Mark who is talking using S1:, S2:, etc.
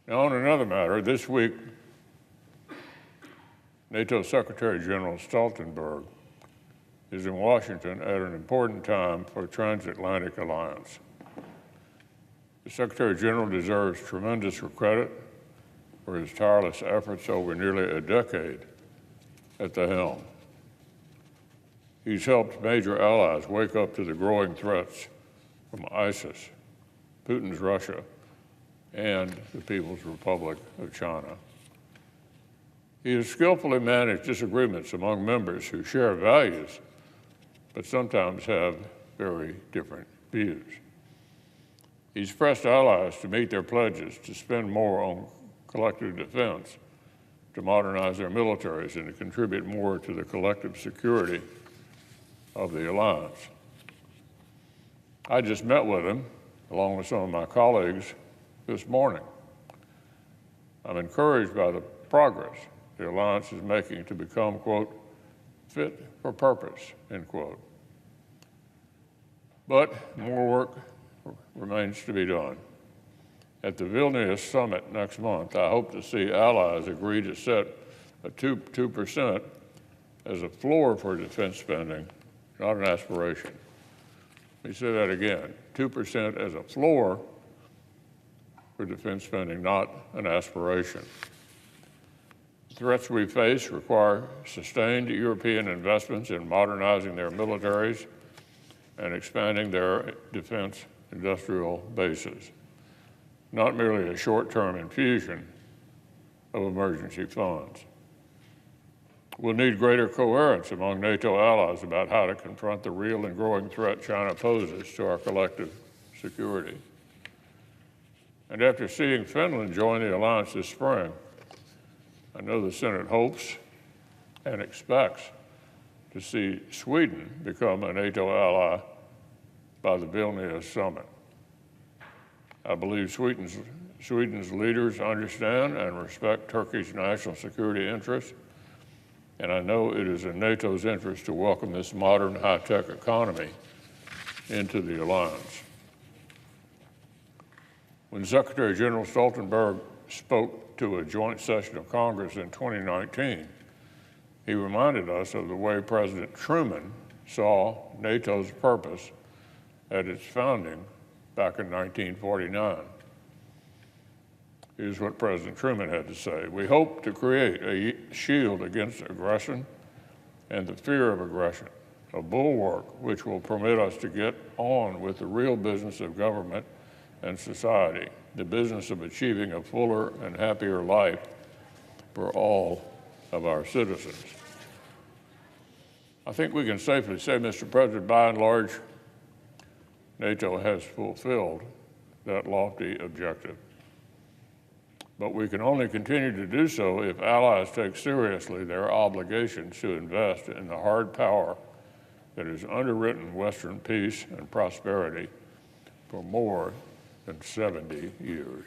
S1: Now, on another matter, this week, NATO Secretary General Stoltenberg is in Washington at an important time for the transatlantic alliance. The Secretary General deserves tremendous credit for his tireless efforts over nearly a decade at the helm. He's helped major allies wake up to the growing threats from ISIS, Putin's Russia, and the People's Republic of China. He has skillfully managed disagreements among members who share values, but sometimes have very different views. He's pressed allies to meet their pledges to spend more on collective defense, to modernize their militaries, and to contribute more to the collective security of the alliance. I just met with him, along with some of my colleagues, this morning. I'm encouraged by the progress the alliance is making to become, quote, fit for purpose, end quote. But more work remains to be done. At the Vilnius summit next month, I hope to see allies agree to set a 2% as a floor for defense spending, not an aspiration. Let me say that again, 2% as a floor for defense spending, not an aspiration. The threats we face require sustained European investments in modernizing their militaries and expanding their defense industrial bases, not merely a short-term infusion of emergency funds. We'll need greater coherence among NATO allies about how to confront the real and growing threat China poses to our collective security. And after seeing Finland join the alliance this spring, I know the Senate hopes and expects to see Sweden become a NATO ally by the Vilnius summit. I believe Sweden's leaders understand and respect Turkey's national security interests, and I know it is in NATO's interest to welcome this modern high-tech economy into the alliance. When Secretary General Stoltenberg spoke to a joint session of Congress in 2019, he reminded us of the way President Truman saw NATO's purpose at its founding back in 1949. Here's what President Truman had to say. We hope to create a shield against aggression and the fear of aggression, a bulwark which will permit us to get on with the real business of government and society, the business of achieving a fuller and happier life for all of our citizens. I think we can safely say, Mr. President, by and large, NATO has fulfilled that lofty objective. But we can only continue to do so if allies take seriously their obligations to invest in the hard power that has underwritten Western peace and prosperity for more than 70 years.